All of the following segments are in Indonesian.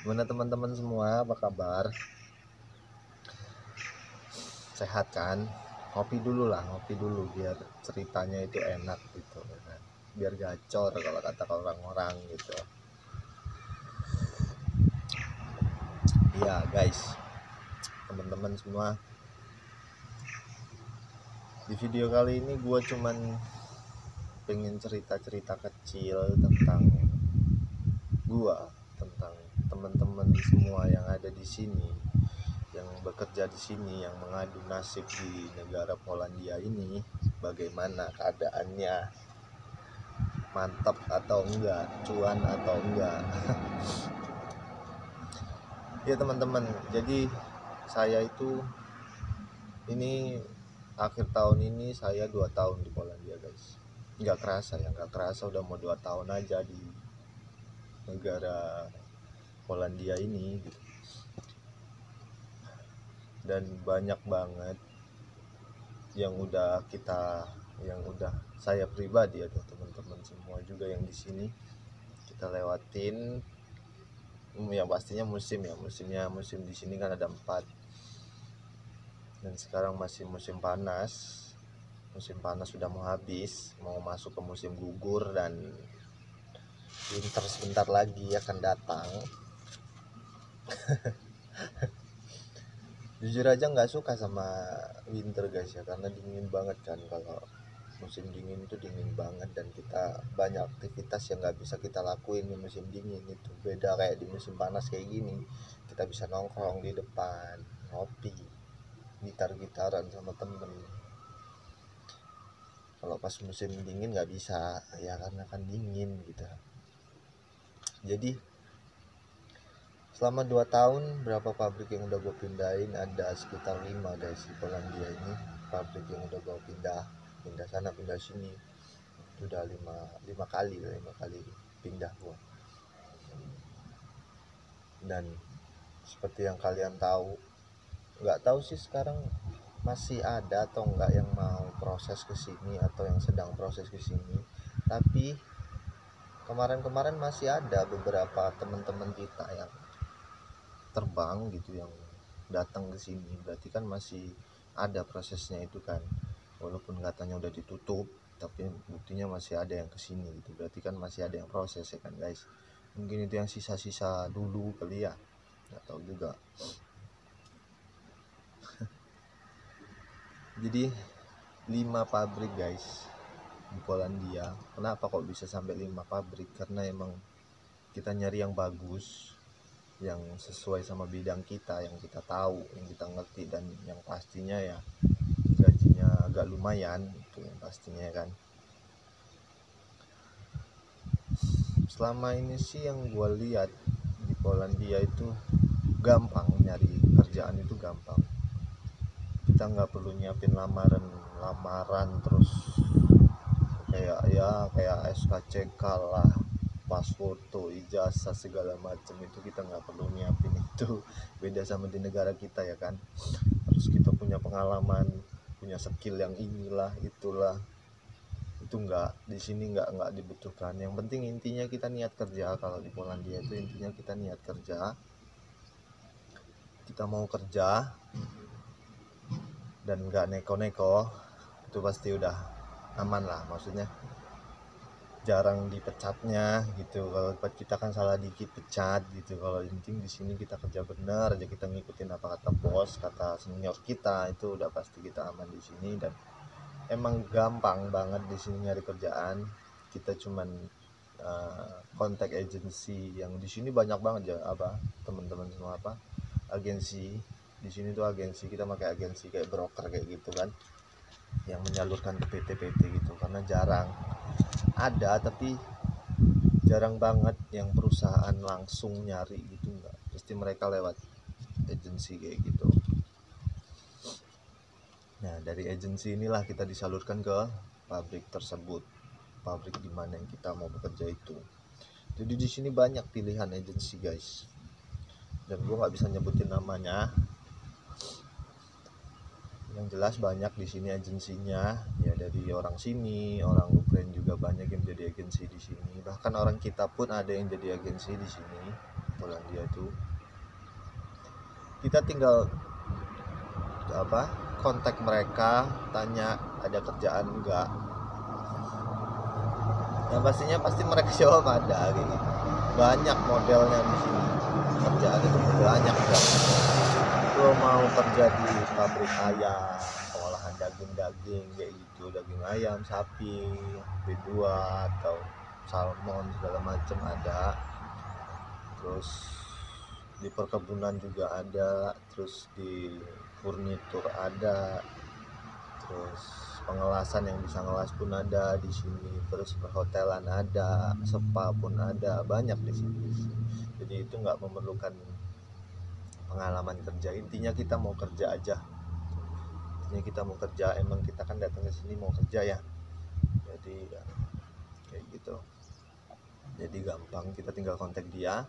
Gimana teman-teman semua, apa kabar? Sehat kan? Ngopi dulu biar ceritanya itu enak gitu kan. Biar gacor kalau kata orang-orang gitu. Iya guys, teman-teman semua, di video kali ini gue cuman pengen cerita-cerita kecil tentang gue, tentang teman-teman semua yang ada di sini, yang bekerja di sini, yang mengadu nasib di negara Polandia ini. Bagaimana keadaannya, mantap atau enggak, cuan atau enggak. Ya teman-teman, jadi saya itu ini akhir tahun ini saya 2 tahun di Polandia guys. Nggak kerasa udah mau 2 tahun aja di negara Polandia ini gitu. Dan banyak banget yang udah saya pribadi atau teman-teman semua juga yang di sini kita lewatin. Yang pastinya musim di sini kan ada 4, dan sekarang masih musim panas sudah mau habis, mau masuk ke musim gugur, dan winter sebentar lagi akan datang. Jujur aja nggak suka sama winter guys ya, karena dingin banget kan. Kalau musim dingin itu dingin banget, dan kita banyak aktivitas yang nggak bisa kita lakuin di musim dingin itu. Beda kayak di musim panas kayak gini, kita bisa nongkrong di depan, ngopi, gitar-gitaran sama temen. Kalau pas musim dingin nggak bisa ya, karena kan dingin gitu. Jadi selama 2 tahun berapa pabrik yang udah gue pindahin, ada sekitar 5 guys di Polandia ini. Pabrik yang udah gue pindah sana pindah sini, udah 5 kali pindah gue. Dan seperti yang kalian tahu, nggak tahu sih sekarang masih ada atau enggak yang mau proses ke sini atau yang sedang proses ke sini. Tapi kemarin masih ada beberapa teman-teman kita yang terbang gitu, yang datang ke sini. Berarti kan masih ada prosesnya itu kan. Walaupun katanya udah ditutup, tapi buktinya masih ada yang ke sini gitu. Berarti kan masih ada yang proses ya kan guys. Mungkin itu yang sisa-sisa dulu kali ya. Enggak tahu juga. Jadi 5 pabrik guys di Polandia. Kenapa kok bisa sampai 5 pabrik? Karena emang kita nyari yang bagus, yang sesuai sama bidang kita, yang kita tahu, yang kita ngerti, dan yang pastinya ya gajinya agak lumayan, itu yang pastinya kan. Selama ini sih yang gue lihat di Polandia itu gampang, nyari kerjaan itu gampang. Kita nggak perlu nyiapin lamaran terus kayak SKCK lah, pas foto, ijazah segala macam itu kita nggak perlu nyiapin itu. Beda sama di negara kita ya kan, harus kita punya pengalaman, punya skill yang inilah itulah. Itu nggak, di sini nggak dibutuhkan. Yang penting intinya kita niat kerja. Kalau di Polandia itu intinya kita niat kerja, kita mau kerja dan nggak neko-neko, itu pasti udah aman lah. Maksudnya jarang dipecatnya gitu. Kalau kita kan salah dikit pecat gitu. Kalau intinya di sini kita kerja benar aja, kita ngikutin apa kata bos, kata senior kita, itu udah pasti kita aman di sini. Dan emang gampang banget di sini nyari kerjaan. Kita cuman kontak agency, yang di sini banyak banget ya, teman-teman semua, agensi. Di sini tuh agensi, kita pakai agensi kayak broker kayak gitu kan, yang menyalurkan ke PT-PT gitu. Karena jarang ada, tapi jarang banget yang perusahaan langsung nyari gitu, enggak, pasti mereka lewat agensi kayak gitu. Nah, dari agensi inilah kita disalurkan ke pabrik tersebut, pabrik di mana yang kita mau bekerja itu. Jadi di sini banyak pilihan agensi guys, dan gue nggak bisa nyebutin namanya. Yang jelas banyak di sini agensinya, ya dari orang sini, orang Ukraina juga banyak yang jadi agensi di sini. Bahkan orang kita pun ada yang jadi agensi di sini atau Polandia itu. Kita tinggal kontak mereka, tanya ada kerjaan enggak. Yang pastinya pasti mereka jawab ada gitu. Banyak modelnya di sini. Kerjaan itu banyak banget. Lo mau kerja di pabrik ayam, pengolahan daging-daging kayak gitu, daging ayam, sapi, B2 atau salmon segala macam ada. Terus di perkebunan juga ada, terus di furnitur ada, terus pengelasan yang bisa ngelas pun ada di sini, terus perhotelan ada, spa pun ada, banyak di sini. Jadi itu nggak memerlukan pengalaman kerja, intinya kita mau kerja aja. Intinya kita mau kerja, emang kita kan datang ke sini mau kerja ya. Jadi ya, kayak gitu. Jadi gampang, kita tinggal kontak dia.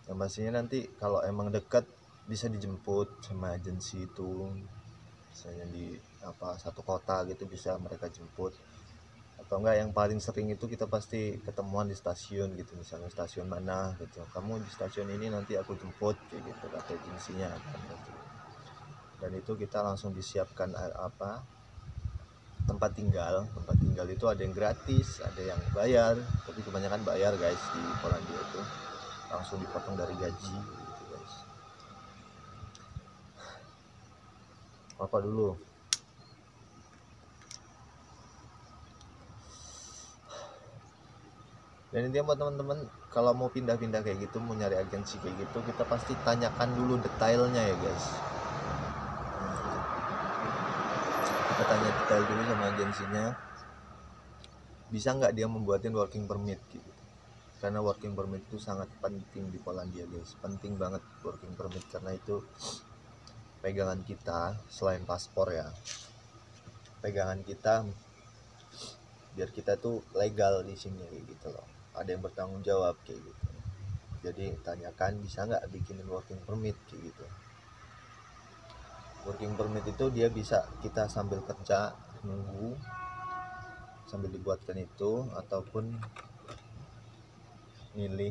Yang pastinya nanti kalau emang dekat bisa dijemput sama agensi itu, misalnya di satu kota gitu bisa mereka jemput, atau enggak yang paling sering itu kita pasti ketemuan di stasiun gitu, misalnya stasiun mana gitu, kamu di stasiun ini nanti aku jemput kayak gitu kata agensinya kan, gitu. Dan itu kita langsung disiapkan tempat tinggal itu ada yang gratis, ada yang bayar, tapi kebanyakan bayar guys. Di Polandia itu langsung dipotong dari gaji gitu guys. Apa dulu? Dan intinya buat teman-teman kalau mau pindah-pindah kayak gitu, mau nyari agensi kayak gitu, kita pasti tanyakan dulu detailnya ya guys. Kita tanya detail dulu sama agensinya, bisa nggak dia membuatin working permit gitu. Karena working permit itu sangat penting di Polandia guys, penting banget working permit, karena itu pegangan kita selain paspor ya, pegangan kita biar kita tuh legal di sini kayak gitu loh, ada yang bertanggung jawab kayak gitu. Jadi tanyakan bisa nggak bikinin working permit kayak gitu. Working permit itu dia bisa kita sambil kerja nunggu sambil dibuatkan itu, ataupun milih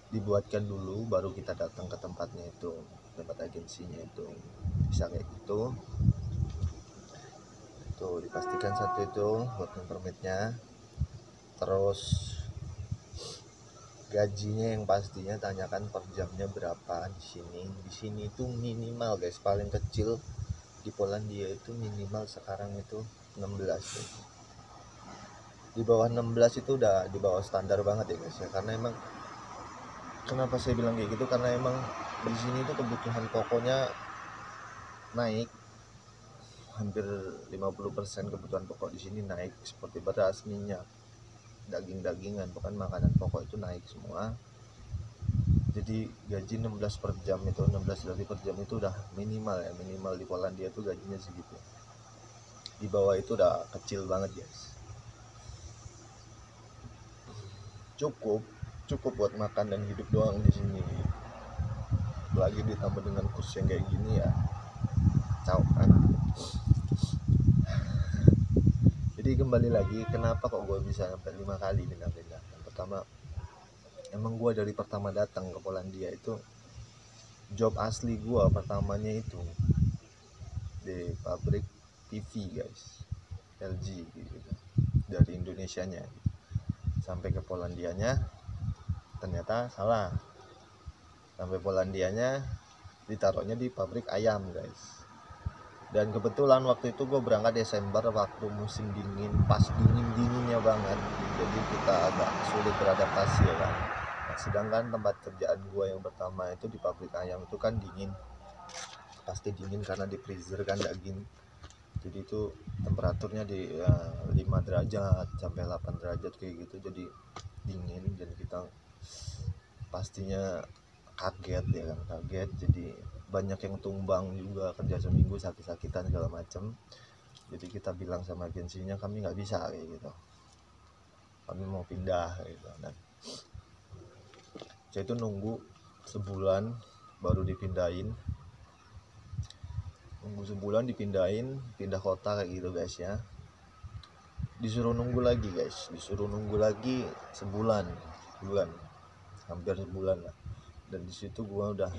dibuatkan dulu baru kita datang ke tempatnya itu, tempat agensinya itu, bisa kayak gitu. Tuh dipastikan satu itu working permitnya. Terus gajinya yang pastinya tanyakan per jamnya berapa di sini. Di sini itu minimal guys, paling kecil di Polandia itu minimal sekarang itu 16 guys. Di bawah 16 itu udah di bawah standar banget ya guys ya, karena emang kenapa saya bilang kayak gitu, karena emang di sini tuh kebutuhan pokoknya naik, hampir 50% kebutuhan pokok di sini naik, seperti beras, minyak, daging-dagingan, bukan makanan pokok itu naik semua. Jadi gaji 16 per jam itu, 16 dari per jam itu udah minimal ya, minimal di Polandia tuh gajinya segitu. Di bawah itu udah kecil banget guys. Cukup buat makan dan hidup doang di sini. Lagi ditambah dengan kurs yang kayak gini ya, kacau kan. Jadi kembali lagi, kenapa kok gue bisa sampai 5 kali pindah-pindah. Yang pertama, emang gue dari pertama datang ke Polandia itu, job asli gue pertamanya itu di pabrik TV guys, LG gitu. Dari Indonesianya sampai ke Polandianya ternyata salah, sampai Polandianya ditaruhnya di pabrik ayam guys. Dan kebetulan waktu itu gue berangkat Desember, waktu musim dingin, pas dingin-dinginnya banget, jadi kita agak sulit beradaptasi ya kan. Nah, sedangkan tempat kerjaan gue yang pertama itu di pabrik ayam itu kan dingin, pasti dingin karena di freezer kan daging, jadi itu temperaturnya di 5 derajat sampai 8 derajat kayak gitu, jadi dingin. Dan kita pastinya kaget ya kan, kaget. Jadi banyak yang tumbang juga, kerja seminggu sakit-sakitan segala macem. Jadi kita bilang sama agensinya kami nggak bisa kayak gitu, kami mau pindah gitu. Dan saya itu nunggu sebulan baru dipindahin, pindah kota kayak gitu guys ya. Disuruh nunggu lagi guys, disuruh nunggu lagi sebulan. bulan, hampir sebulan lah. Dan di situ gue udah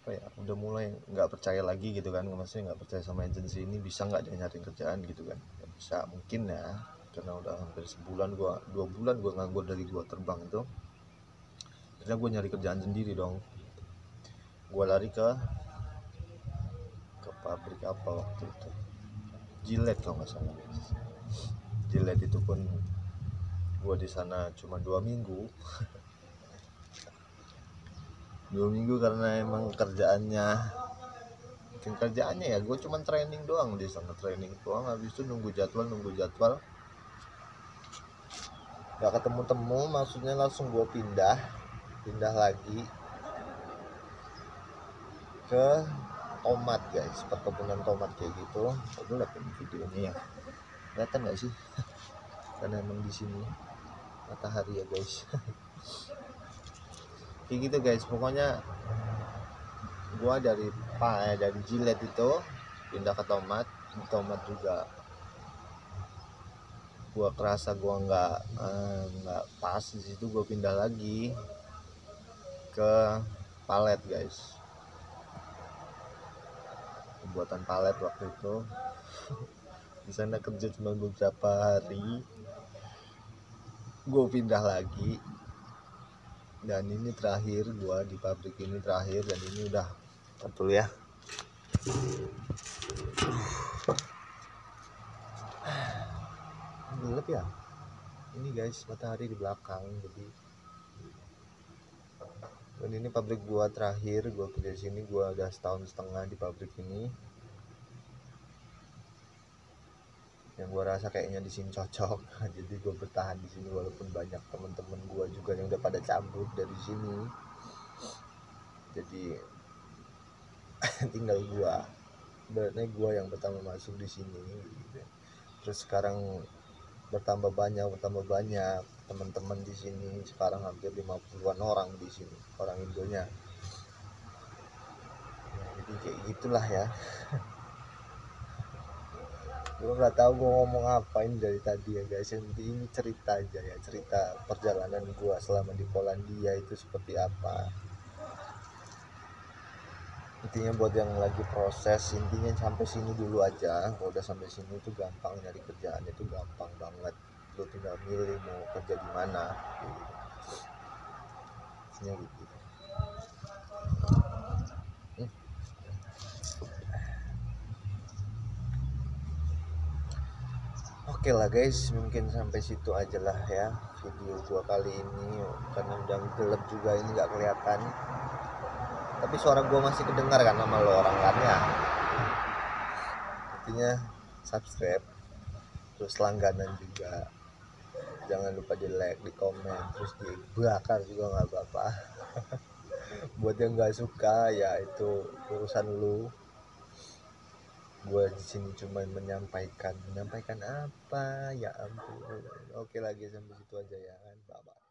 apa ya, udah mulai nggak percaya lagi gitu kan, maksudnya nggak percaya sama agensi ini bisa nggak dia nyari kerjaan gitu kan. Nggak bisa mungkin ya, karena udah hampir sebulan gue, 2 bulan gue nganggur dari gue terbang itu. Akhirnya gue nyari kerjaan sendiri dong. Gue lari ke pabrik apa waktu itu, Gillette kalau nggak salah. Gillette itu pun gue di sana cuma 2 minggu. 2 minggu karena emang kerjaannya ya gue cuma training doang di sana, training doang. Habis itu nunggu jadwal nggak ketemu, maksudnya langsung gue pindah lagi ke tomat guys, perkebunan tomat kayak gitu. Aku lihat videonya ya, kelihatan nggak sih? Karena emang di sini matahari ya guys. Kayak gitu guys, pokoknya gua dari Gillette itu pindah ke tomat juga. Gua kerasa gua nggak pas di situ, gua pindah lagi ke palet guys, pembuatan palet waktu itu. Di sana kerja cuma beberapa hari, gue pindah lagi. Dan ini terakhir gua di pabrik ini terakhir, dan ini udah betul ya. Gelap ya ini guys, matahari di belakang. Jadi dan ini pabrik gua terakhir, gua kerja di sini. Gua udah 1,5 tahun di pabrik ini. Yang gua rasa kayaknya di sini cocok. Jadi gua bertahan di sini walaupun banyak teman-teman gua juga yang udah pada cabut dari sini. Jadi tinggal gua, berarti gua yang pertama masuk di sini gitu. Terus sekarang bertambah banyak teman-teman di sini. Sekarang hampir 50-an orang di sini, orang Indonya. Jadi kayak gitulah ya. Gue nggak tahu gue ngomong apa ini dari tadi ya guys. Ini cerita aja ya, cerita perjalanan gue selama di Polandia itu seperti apa. Intinya buat yang lagi proses, intinya sampai sini dulu aja. Kalau udah sampai sini itu gampang, nyari kerjaan itu gampang banget. Lo tinggal milih mau kerja di mana gitu. Oke lah guys, mungkin sampai situ aja lah ya video gua kali ini, karena udah gelap juga ini nggak kelihatan. Tapi suara gua masih kedengar kan sama lo orang kan ya. Intinya subscribe, terus langganan juga. Jangan lupa di like, di komen, terus dibakar juga nggak apa-apa. Buat yang nggak suka ya itu urusan lu. Gue di sini cuma menyampaikan apa ya ampun. Oke lagi sampai situ aja ya kan, bye bye.